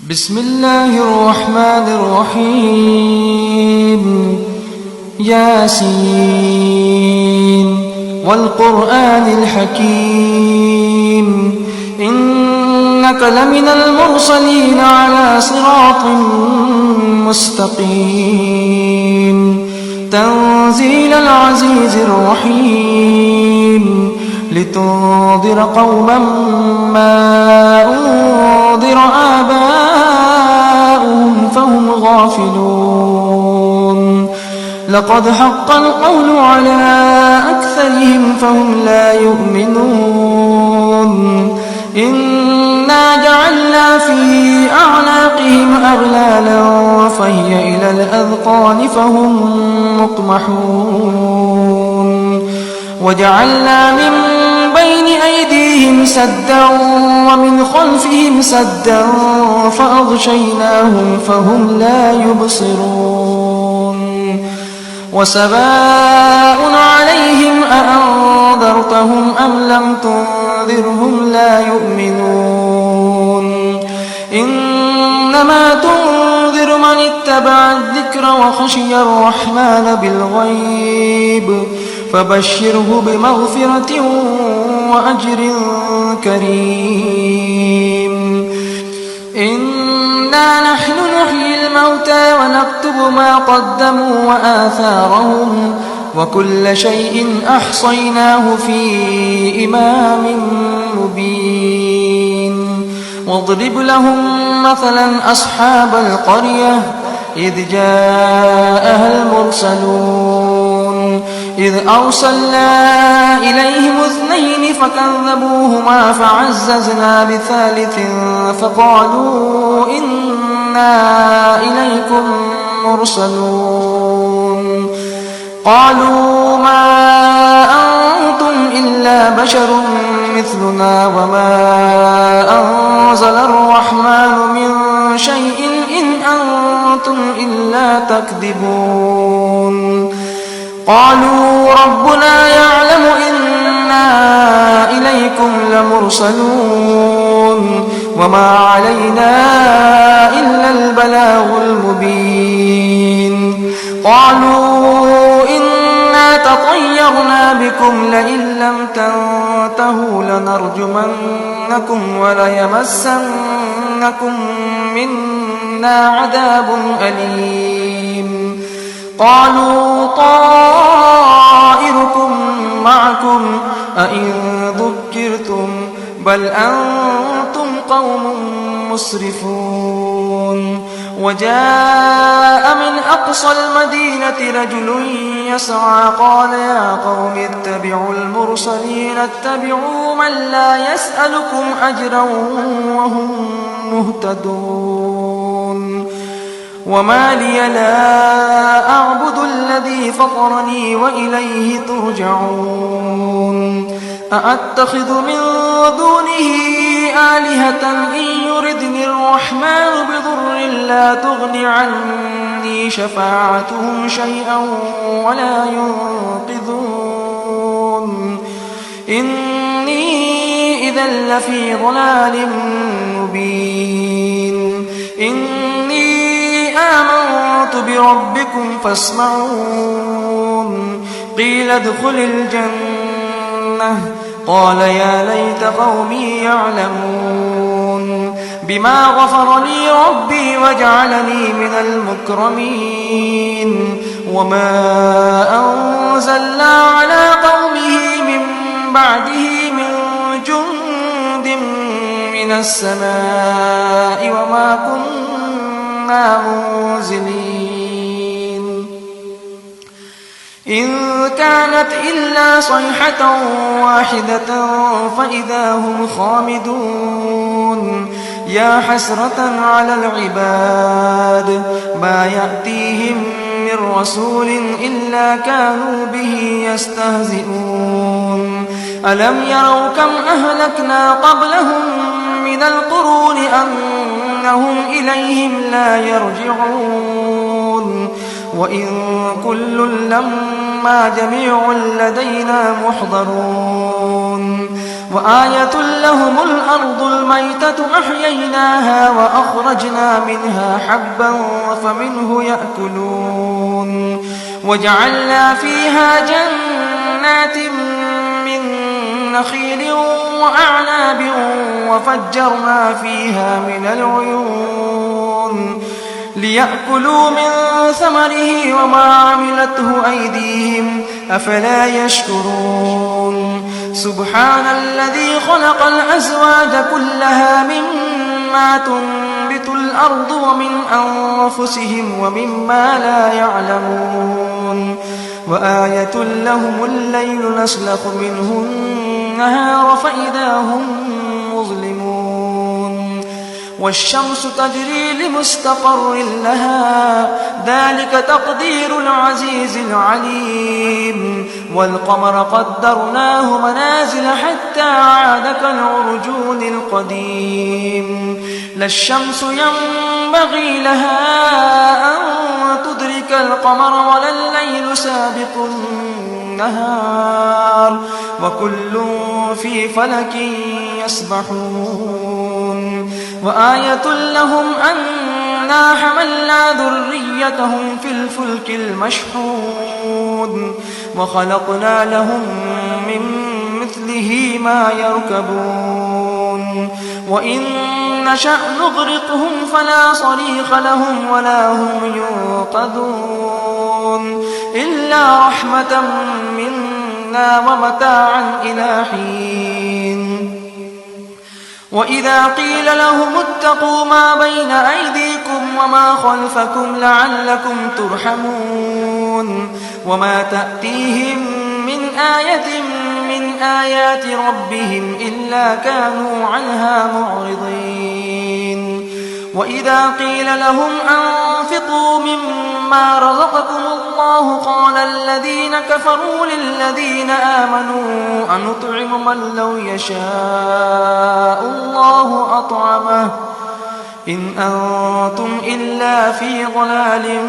بسم الله الرحمن الرحيم ياسين والقرآن الحكيم إنك لمن المرسلين على صراط مستقيم تنزيل العزيز الرحيم لتنذر قوما ما أنذر آباؤهم فهم غافلون لقد حق القول على أكثرهم فهم لا يؤمنون إنا جعلنا في أعناقهم أغلالا فهي إلى الأذقان فهم مقمحون وجعلنا من بين أيديهم سدا ومن خلفهم سدا فأغشيناهم فهم لا يبصرون وسواء عليهم أأنذرتهم أم لم تنذرهم لا يؤمنون إنما تنذر من اتبع الذكر وخشي الرحمن بالغيب فبشره بمغفرة وأجر كريم إنا نحن نحيي الموتى ونكتب ما قدموا وآثارهم وكل شيء أحصيناه في إمام مبين واضرب لهم مثلا أصحاب القرية إذ جاءها المرسلون إذ أرسلنا إليهم اثنين فكذبوهما فعززنا بثالث فقالوا إنا إليكم مرسلون قالوا ما أنتم إلا بشر مثلنا وما أنزل الرحمن من شيء إن أنتم إلا تكذبون قالوا ربنا يعلم إنا إليكم لمرسلون وما علينا إلا البلاغ المبين قالوا إنا تطيرنا بكم لئن لم تنتهوا لنرجمنكم وليمسنكم منا عذاب أليم قالوا طائركم معكم أئن ذكرتم بل أنتم قوم مسرفون وجاء من أقصى المدينة رجل يسعى قال يا قوم اتبعوا المرسلين اتبعوا من لا يسألكم أجرا وهم مهتدون وما لي لا أعبد الذي فطرني وإليه ترجعون أأتخذ من دونه آلهة إن يردني الرحمن بضر لا تغن عني شفاعتهم شيئا ولا ينقذون إني إذا لفي ضلال مبين إني آمنت بربكم فاسمعون قيل ادخل الجنة قال يا ليت قومي يعلمون بما غفر لي ربي وجعلني من المكرمين وما أنزلنا على قومه من بعده من جند من السماء وما كنا منزلين إن كانت إلا صيحة واحدة فإذا هم خامدون يا حسرة على العباد ما يأتيهم من رسول إلا كانوا به يستهزئون ألم يروا كم أهلكنا قبلهم من القرون أنهم إليهم لا يرجعون وإن كل لما جميع لدينا محضرون وآية لهم الأرض الميتة أحييناها وأخرجنا منها حبا فمنه يأكلون وجعلنا فيها جنات من نخيل وأعناب وفجرنا فيها من العيون ليأكلوا من ثمره وما عملته أيديهم أفلا يشكرون سبحان الذي خلق الأزواج كلها مما تنبت الأرض ومن أنفسهم ومما لا يعلمون وآية لهم الليل نسلخ منه النهار فإذا هم مظلمون والشمس تجري لمستقر لها ذلك تقدير العزيز العليم والقمر قدرناه منازل حتى عاد كالعرجون القديم لا الشمس ينبغي لها أن تدرك القمر ولا الليل سابق النهار وكل في فلك يسبحون وآية لهم أنا حملنا ذريتهم في الفلك المشحون وخلقنا لهم من مثله ما يركبون وإن نشأ نغرقهم فلا صريخ لهم ولا هم ينقذون إلا رحمة منا ومتاعا إلى حين وإذا قيل لهم اتقوا ما بين أيديكم وما خلفكم لعلكم ترحمون وما تأتيهم من آية من آيات ربهم إلا كانوا عنها معرضين وإذا قيل لهم أنفقوا مما رزقكم الله قال الذين كفروا للذين آمنوا أنطعم من لو يشاء الله أطعمه إن أنتم إلا في ضلال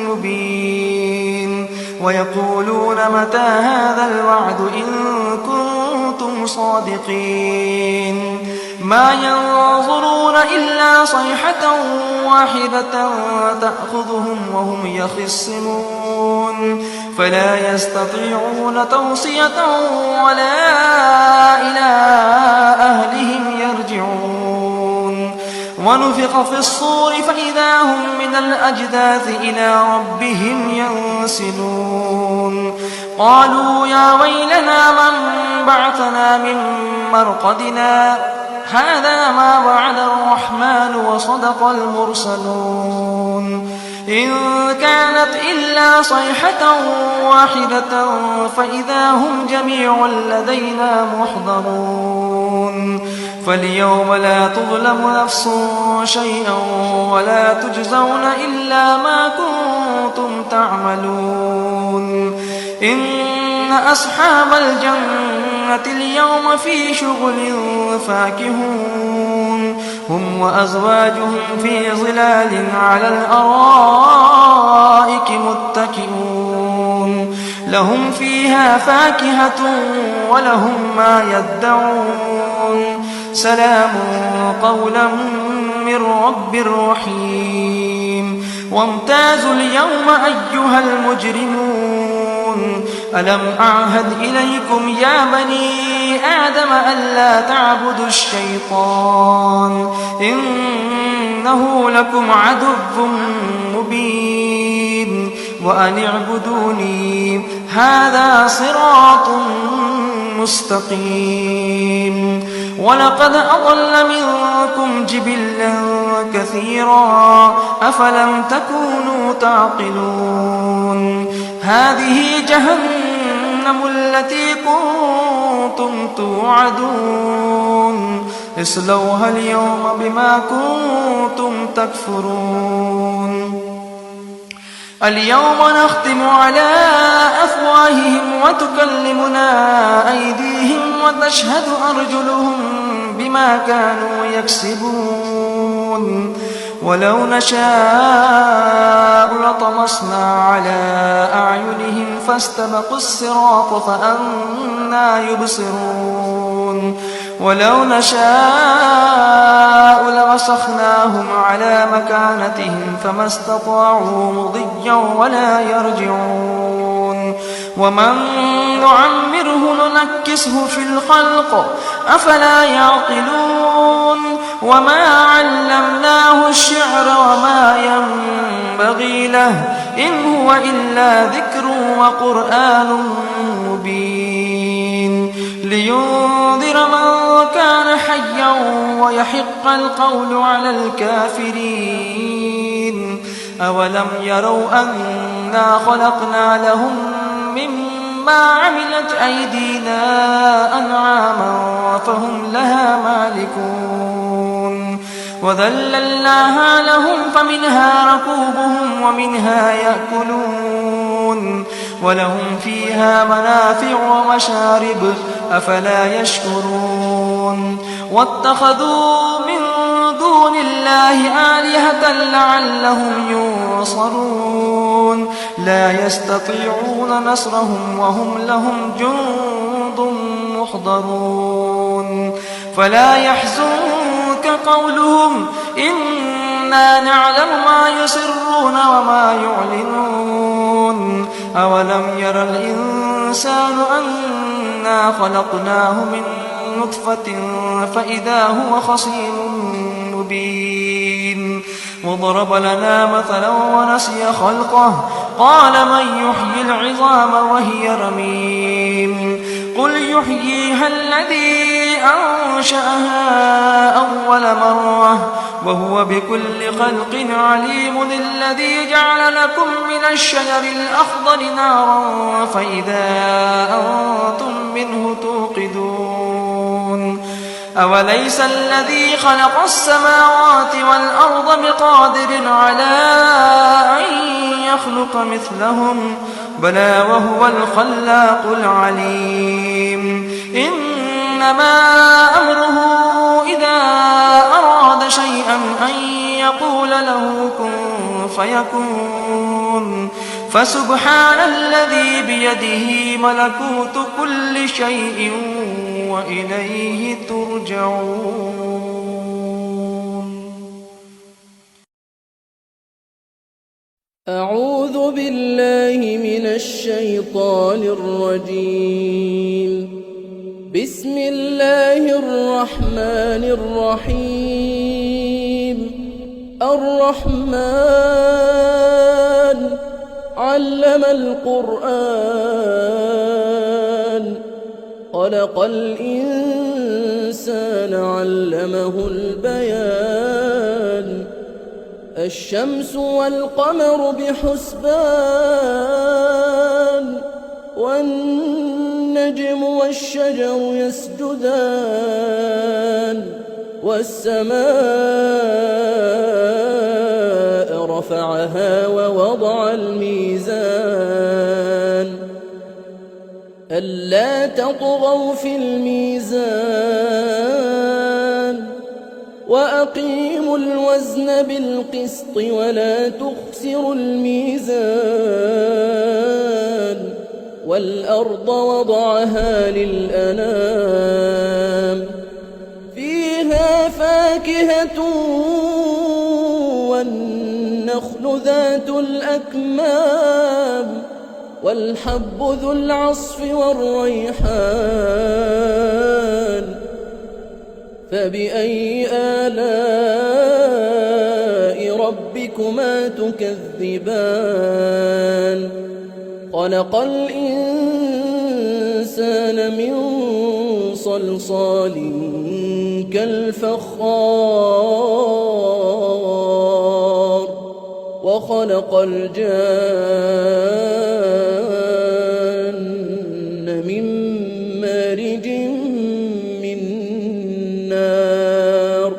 مبين ويقولون متى هذا الوعد إن كنتم صادقين ما ينظرون إلا صيحة واحدة تأخذهم وهم يخصمون فلا يستطيعون توصية ولا إلى أهلهم يرجعون ونفخ في الصور فإذا هم من الأجداث إلى ربهم ينسلون قالوا يا ويلنا من بعثنا من مرقدنا هذا ما وعد الرحمن وصدق المرسلون إن كانت إلا صيحة واحدة فإذا هم جميع لدينا محضرون فاليوم لا تظلم نفس شيئا ولا تجزون إلا ما كنتم تعملون إن أصحاب الجنة اليوم في شغل فاكهون هم وأزواجهم في ظلال على الأرائك متكئون لهم فيها فاكهة ولهم ما يدعون سلام قولا من رب رحيم وامتازوا اليوم أيها المجرمون ألم أعهد إليكم يا بني آدم ألا تعبدوا الشيطان إنه لكم عدو مبين وأن اعبدوني هذا صراط مستقيم ولقد أضل منكم جبلا كثيرا أفلم تكونوا تعقلون هذه جهنم التي كنتم توعدون اصلوها اليوم بما كنتم تكفرون اليوم نختم على أفواههم وتكلمنا أيديهم وتشهد أرجلهم بما كانوا يكسبون ولو نشاء لطمسنا على أعينهم فاستبقوا الصراط فأنى يبصرون ولو نشاء لمسخناهم على مكانتهم فما استطاعوا مضيا ولا يرجعون ومن نعمره ننكسه في الخلق أفلا يعقلون وما علمناه الشعر وما ينبغي له إن هو إلا ذكر وقرآن مبين لينذر من كان حيا ويحق القول على الكافرين أولم يروا أنا خلقنا لهم مما عملت أيدينا أنعاما فهم لها مالكون وذللناها لهم فمنها ركوبهم ومنها يأكلون ولهم فيها منافع ومشارب أفلا يشكرون واتخذوا من دون الله آلهة لعلهم ينصرون لا يستطيعون نصرهم وهم لهم جند محضرون فلا يحزنك قولهم إنا نعلم ما يسرون وما يعلنون أولم ير الإنسان أنا خلقناه من نطفة فإذا هو خصيم مبين وضرب لنا مثلا ونسي خلقه قال من يحيي العظام وهي رميم قل يحييها الذي أنشأها أول مرة وهو بكل خلق عليم الذي جعل لكم من الشجر الأخضر نارا فإذا أنتم منه توقدون أوليس الذي خلق السماوات والأرض بقادر على أن يخلق مثلهم بلى وهو الخلاق العليم إنما أمره إذا أراد شيئا أن يقول له كن فيكون فسبحان الذي بيده ملكوت كل شيء وإليه ترجعون. أعوذ بالله من الشيطان الرجيم. بسم الله الرحمن الرحيم. الرحمن علم القرآن خلق الإنسان علمه البيان الشمس والقمر بحسبان والنجم والشجر يسجدان والسماء رفعها ووضع الميزان ألا تطغوا في الميزان وأقيموا الوزن بالقسط ولا تخسروا الميزان والأرض وضعها للأنام فيها فاكهة والنخل ذات الأكمام والحب ذو العصف والريحان فبأي آلاء ربكما تكذبان خلق الإنسان من صلصال كالفخار وخلق الجان من مارج من نار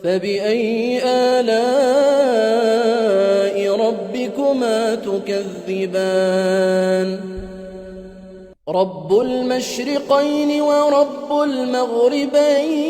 فبأي آلاء ربكما تكذبان رب المشرقين ورب المغربين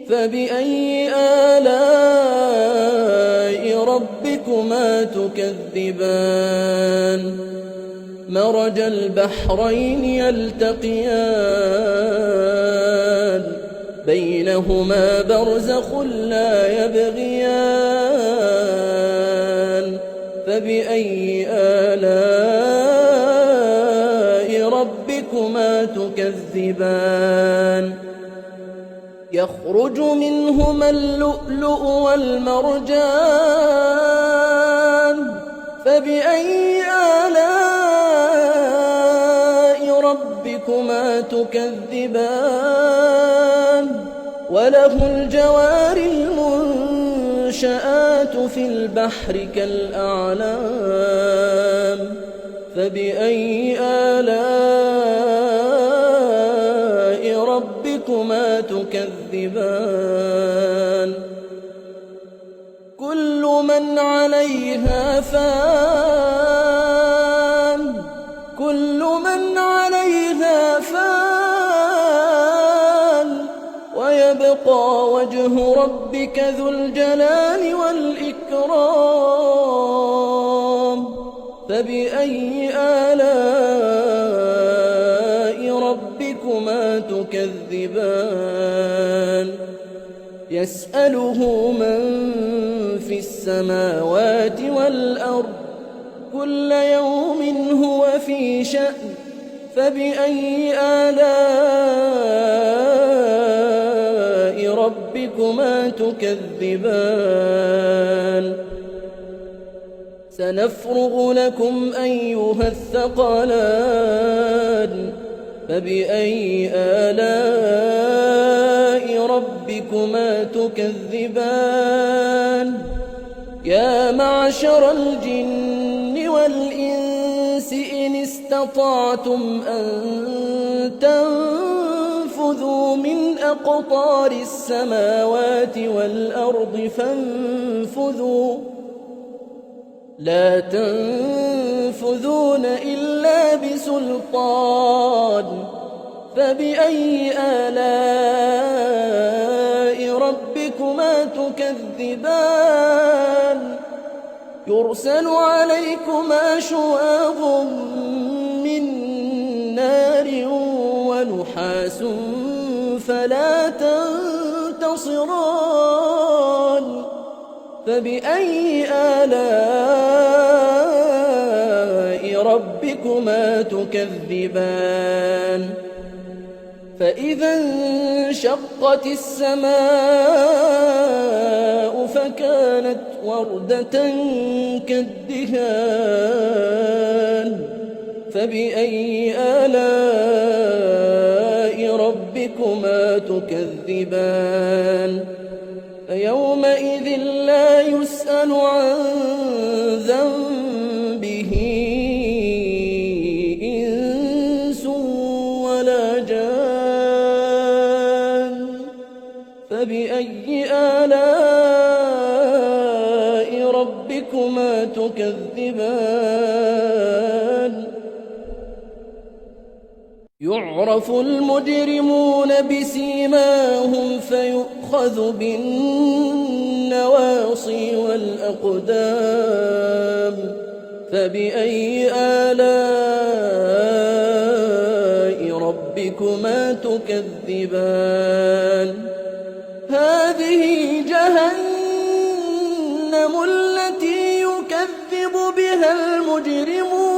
فبأي آلاء ربكما تكذبان مرج البحرين يلتقيان بينهما برزخ لا يبغيان فبأي آلاء ربكما تكذبان يخرج منهما اللؤلؤ والمرجان فبأي آلاء ربكما تكذبان وله الجوار المنشآت في البحر كالأعلام فبأي آلاء ربكما تكذبان كل من عليها فان كل من عليها فان ويبقى وجه ربك ذو الجلال والإكرام فبأي آلاء ربكما تكذبان يسأله من في السماوات والأرض كل يوم هو في شأن فبأي آلاء ربكما تكذبان سنفرغ لكم أيها الثقلان فبأي آلاء ربكما تكذبان يا معشر الجن والإنس إن استطعتم أن تنفذوا من أقطار السماوات والأرض فانفذوا لا تنفذون إلا بسلطان فبأي آلاء ربكما تكذبان يرسل عليكما شواظ من نار ونحاس فلا تنتصران فبأي آلاء ربكما تكذبان فإذا انشقت السماء فكانت وردة كالدهان فبأي آلاء ربكما تكذبان فيومئذ لا يسأل عن ذنبه إنس ولا جان فبأي آلاء ربكما تكذبان يعرف المجرمون بسيماهم فيؤخذ بالنواصي والأقدام فبأي آلاء ربكما تكذبان هذه جهنم التي يكذب بها المجرمون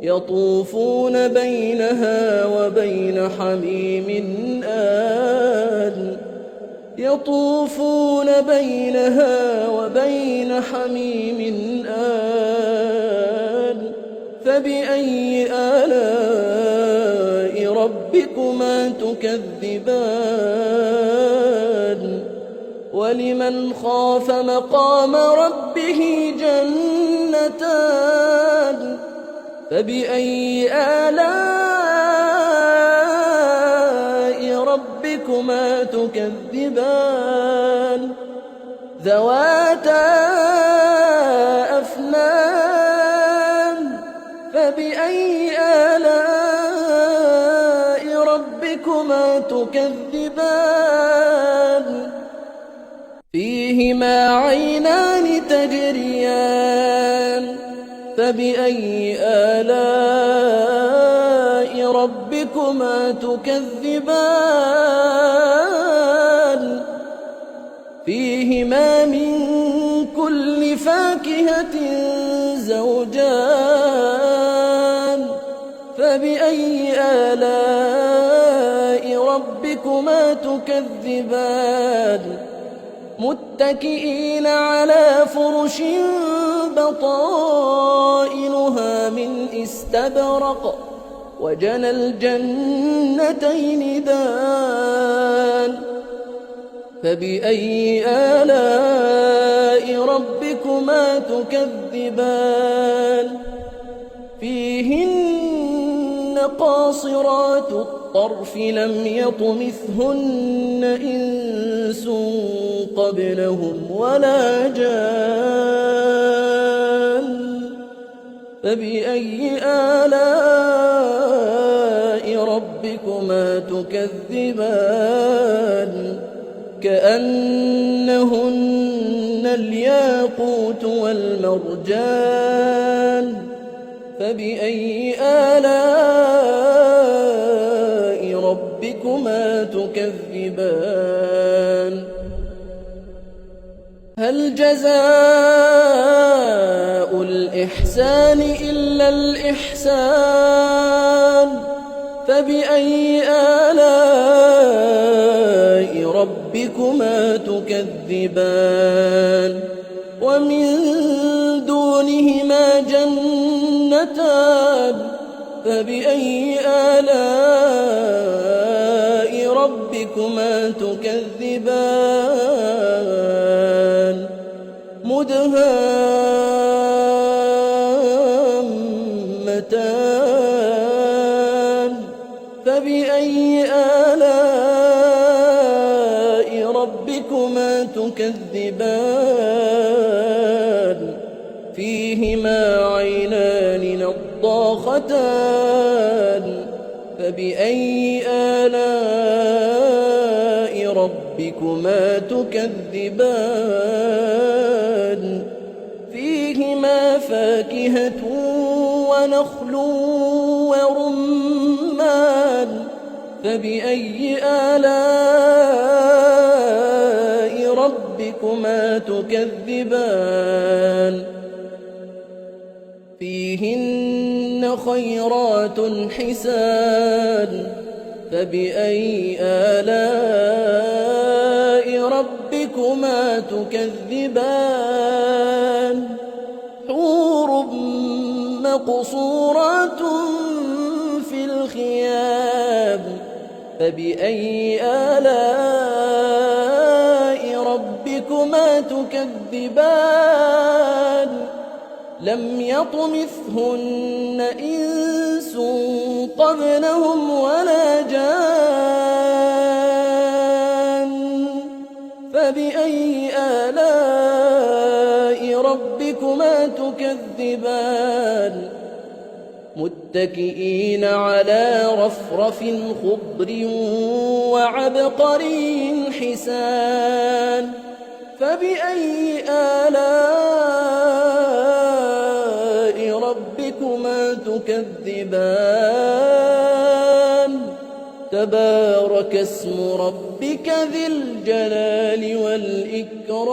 يطوفون بينها وبين حميم آن يطوفون بينها وبين حميم آن فبأي آلاء ربكما تكذبان ولمن خاف مقام ربه جنتان فبأي آلاء ربكما تكذبان ذواتا أفنان فبأي آلاء ربكما تكذبان فيهما عينان تجريان فبأي آلاء ربكما تكذبان فيهما من كل فاكهة زوجان فبأي آلاء ربكما تكذبان متكئين على فرش بطائنها من استبرق وجنى الجنتين دان فبأي آلاء ربكما تكذبان فيهن قاصرات الطرف لم يطمثهن إنس قبلهم ولا جان فبأي آلاء ربكما تكذبان كأنهن الياقوت والمرجان فبأي آلاء ربكما تكذبان هل جزاء الإحسان إلا الإحسان فبأي آلاء ربكما تكذبان ومن دونهما جنتان فبأي آلاء ربكما تكذبان مدهامتان فبأي آلاء ربكما تكذبان فيهما عينان نضاختان فبأي آلاء ربكما تكذبان فيهما فاكهة ونخل ورمان فبأي آلاء ربكما تكذبان فيهن خيرات حسان فبأي آلاء ربكما تكذبان حور مقصورات في الخيام فبأي آلاء ربكما تكذبان لم يطمثهن إنس قبلهم ولا جان فبأي آلاء ربكما تكذبان متكئين على رفرف خضر وعبقري حسان فبأي آلاء ربكما تكذبان تبارك اسم ربك ذي الجلال والإكرام